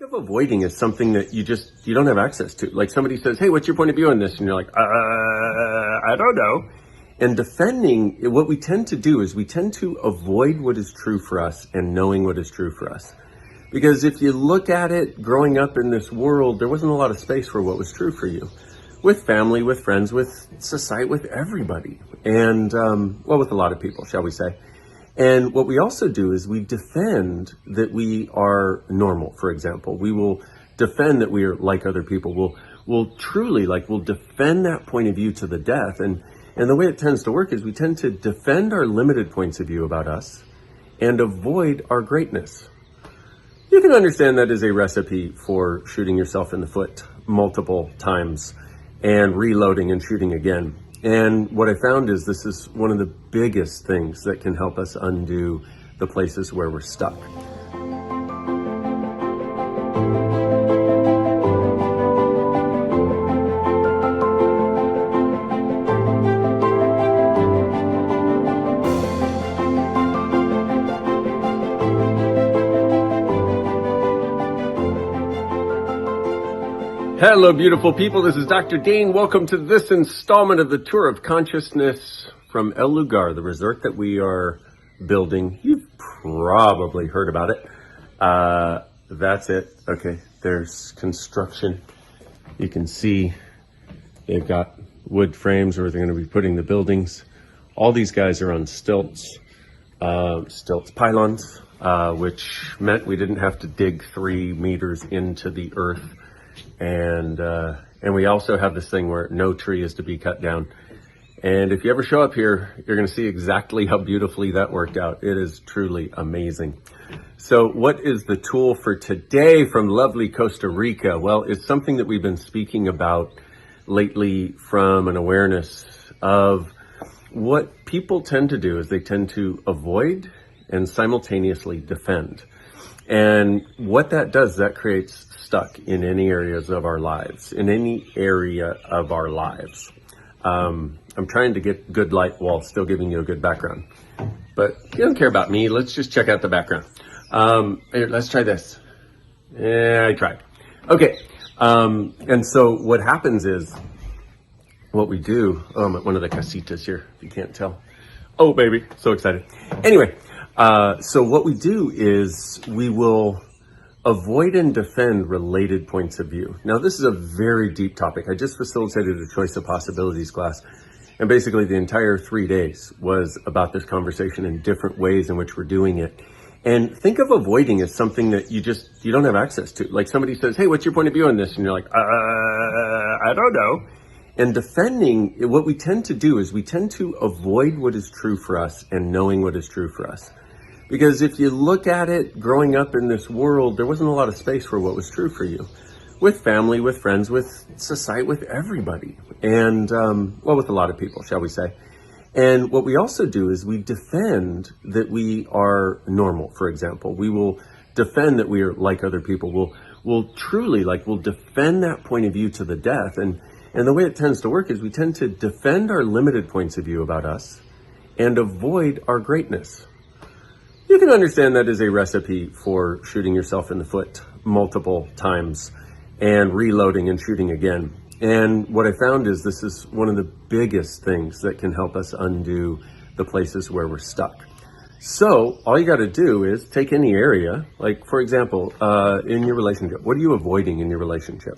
of avoiding as something that you don't have access to. Like somebody says, hey, what's your point of view on this? And you're like, I don't know. And defending, what we tend to do is we tend to avoid what is true for us and knowing what is true for us. Because if you look at it, growing up in this world, there wasn't a lot of space for what was true for you. With family, with friends, with society, with everybody. And, with a lot of people, shall we say. And what we also do is we defend that we are normal, for example. We will defend that we are like other people. We'll truly, we'll defend that point of view to the death. And the way it tends to work is we tend to defend our limited points of view about us and avoid our greatness. You can understand that as a recipe for shooting yourself in the foot multiple times and reloading and shooting again. And what I found is this is one of the biggest things that can help us undo the places where we're stuck. Hello, beautiful people. This is Dr. Dane. Welcome to this installment of the Tour of Consciousness from El Lugar, the resort that we are building. You've probably heard about it. That's it. Okay, there's construction. You can see they've got wood frames where they're going to be putting the buildings. All these guys are on stilts pylons, which meant we didn't have to dig 3 meters into the earth. And we also have this thing where no tree is to be cut down. And if you ever show up here, you're going to see exactly how beautifully that worked out. It is truly amazing. So what is the tool for today from lovely Costa Rica? Well, it's something that we've been speaking about lately from an awareness of what people tend to do is they tend to avoid and simultaneously defend. And what that does, that creates stuck in any areas of our lives, in any area of our lives. I'm trying to get good light while still giving you a good background. But you don't care about me. Let's just check out the background. Here, let's try this. Yeah, I tried. Okay. And so what happens is what we do. Oh, I'm at one of the casitas here, if you can't tell. Oh, baby. So excited. Anyway, so what we do is we will avoid and defend related points of view. Now, this is a very deep topic. I just facilitated a Choice of Possibilities class. And basically the entire 3 days was about this conversation in different ways in which we're doing it. And think of avoiding as something that you don't have access to. Like somebody says, hey, what's your point of view on this? And you're like, I don't know. And defending, what we tend to do is we tend to avoid what is true for us and knowing what is true for us. Because if you look at it, growing up in this world, there wasn't a lot of space for what was true for you. With family, with friends, with society, with everybody. And, with a lot of people, shall we say. And what we also do is we defend that we are normal, for example. We will defend that we are like other people. We'll truly, we'll defend that point of view to the death. And the way it tends to work is we tend to defend our limited points of view about us and avoid our greatness. You can understand that as a recipe for shooting yourself in the foot multiple times and reloading and shooting again. And what I found is this is one of the biggest things that can help us undo the places where we're stuck. So all you got to do is take any area, like for example, in your relationship, what are you avoiding in your relationship?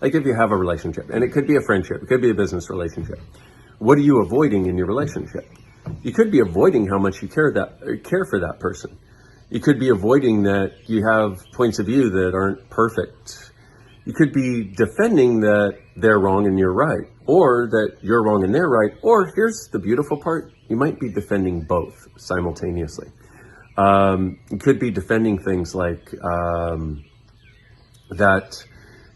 Like if you have a relationship, and it could be a friendship, it could be a business relationship. What are you avoiding in your relationship? You could be avoiding how much you care for that person. You could be avoiding that you have points of view that aren't perfect. You could be defending that they're wrong and you're right, or that you're wrong and they're right, or here's the beautiful part, you might be defending both simultaneously. You could be defending things like that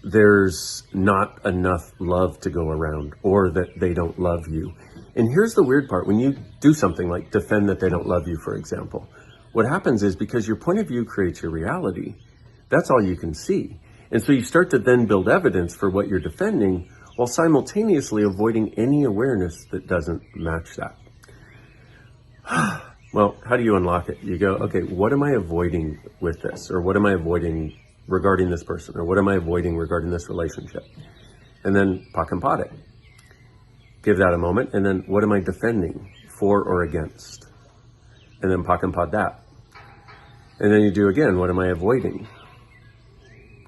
there's not enough love to go around, or that they don't love you. And here's the weird part. When you do something like defend that they don't love you, for example, what happens is because your point of view creates your reality, that's all you can see. And so you start to then build evidence for what you're defending while simultaneously avoiding any awareness that doesn't match that. Well, how do you unlock it? You go, okay, what am I avoiding with this? Or what am I avoiding regarding this person? Or what am I avoiding regarding this relationship? And then Pakampat it. Give that a moment. And then what am I defending, for or against? And then Pakampat that. And then you do again, what am I avoiding?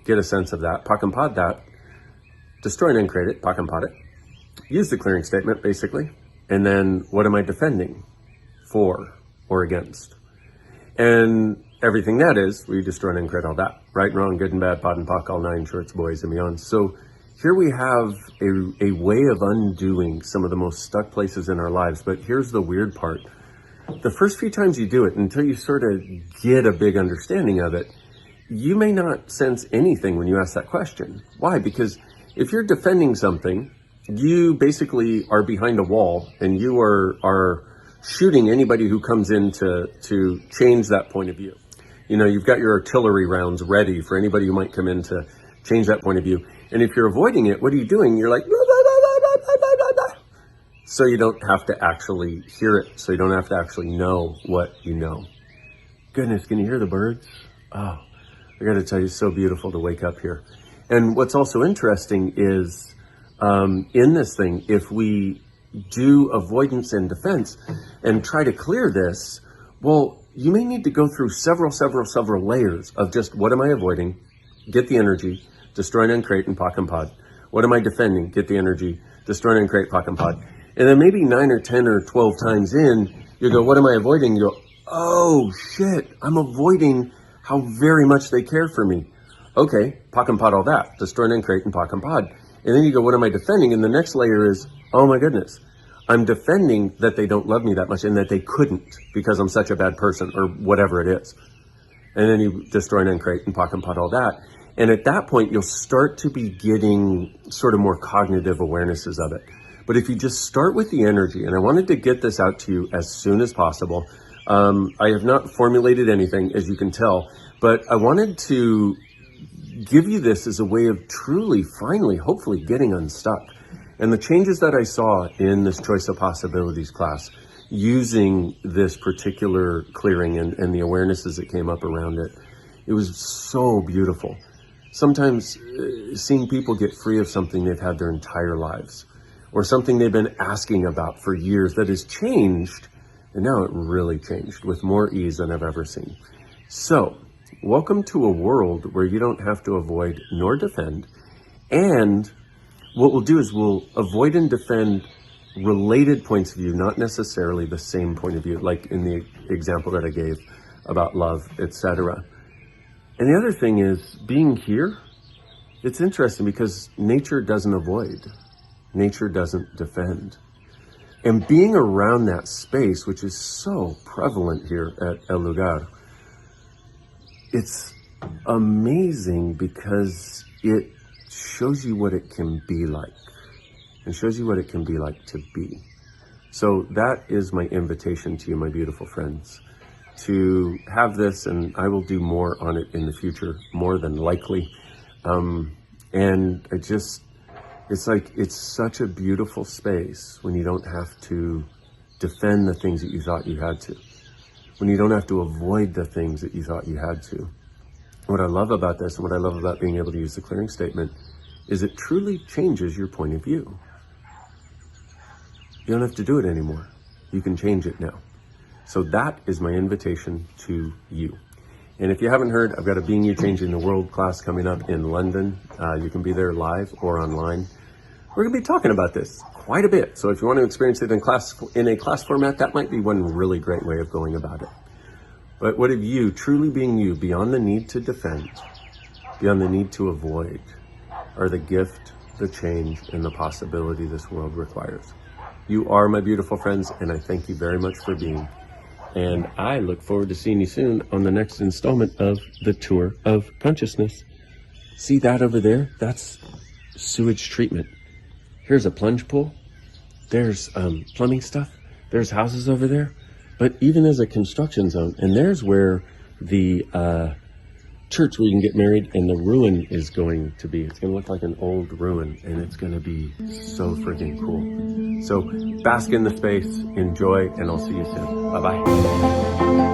Get a sense of that. Pakampat that. Destroy and uncreate it. Pakampat it. Use the clearing statement, basically. And then what am I defending, for or against? And everything that is, we destroy and uncreate all that. Right and wrong, good and bad, pot and pock, all nine shorts, boys and beyond. So here we have a way of undoing some of the most stuck places in our lives. But here's the weird part. The first few times you do it, until you sort of get a big understanding of it, you may not sense anything when you ask that question. Why? Because if you're defending something, you basically are behind a wall and you are shooting anybody who comes in to change that point of view. You know, you've got your artillery rounds ready for anybody who might come in to change that point of view. And if you're avoiding it, what are you doing? You're like, blah, blah, blah, blah, blah, blah, blah. So you don't have to actually hear it. So you don't have to actually know what you know. Goodness, can you hear the birds? Oh, I got to tell you, it's so beautiful to wake up here. And what's also interesting is in this thing, if we do avoidance and defense and try to clear this, well, you may need to go through several layers of just what am I avoiding? Get the energy, destroy and uncreate and Pakampat. What am I defending? Get the energy, destroy and uncreate, Pakampat. And then maybe 9 or 10 or 12 times in, you go, what am I avoiding? You go, oh shit, I'm avoiding how very much they care for me. Okay, Pakampat all that, destroy and uncreate and Pakampat. And then you go, what am I defending? And the next layer is, oh my goodness, I'm defending that they don't love me that much and that they couldn't because I'm such a bad person or whatever it is. And then you destroy and uncreate and Pakampat all that. And at that point, you'll start to be getting sort of more cognitive awarenesses of it. But if you just start with the energy, and I wanted to get this out to you as soon as possible. I have not formulated anything, as you can tell, but I wanted to give you this as a way of truly, finally, hopefully getting unstuck. And the changes that I saw in this Choice of Possibilities class, using this particular clearing and the awarenesses that came up around it, it was so beautiful. Sometimes seeing people get free of something they've had their entire lives, or something they've been asking about for years that has changed, and now it really changed with more ease than I've ever seen. So, welcome to a world where you don't have to avoid nor defend, and what we'll do is we'll avoid and defend related points of view, not necessarily the same point of view, like in the example that I gave about love, etc. And the other thing is, being here, it's interesting because nature doesn't avoid. Nature doesn't defend. And being around that space, which is so prevalent here at El Lugar, it's amazing because it shows you what it can be like. And shows you what it can be like to be. So that is my invitation to you, my beautiful friends, to have this, and I will do more on it in the future, more than likely. And it's like, it's such a beautiful space when you don't have to defend the things that you thought you had to, when you don't have to avoid the things that you thought you had to. What I love about this, and what I love about being able to use the clearing statement, is it truly changes your point of view. You don't have to do it anymore. You can change it now. So that is my invitation to you. And if you haven't heard, I've got a Being You Changing the World class coming up in London. You can be there live or online. We're going to be talking about this quite a bit. So if you want to experience it in a class format, that might be one really great way of going about it. But what of you, truly being you, beyond the need to defend, beyond the need to avoid, are the gift, the change, and the possibility this world requires. You are my beautiful friends, and I thank you very much for being. And I look forward to seeing you soon on the next installment of the Tour of Consciousness. See that over there? That's sewage treatment. Here's a plunge pool. There's plumbing stuff. There's houses over there. But even as a construction zone, and there's where the church where you can get married and the ruin is going to be. It's going to look like an old ruin, and it's going to be so freaking cool. So bask in the space, enjoy, and I'll see you soon. Bye-bye.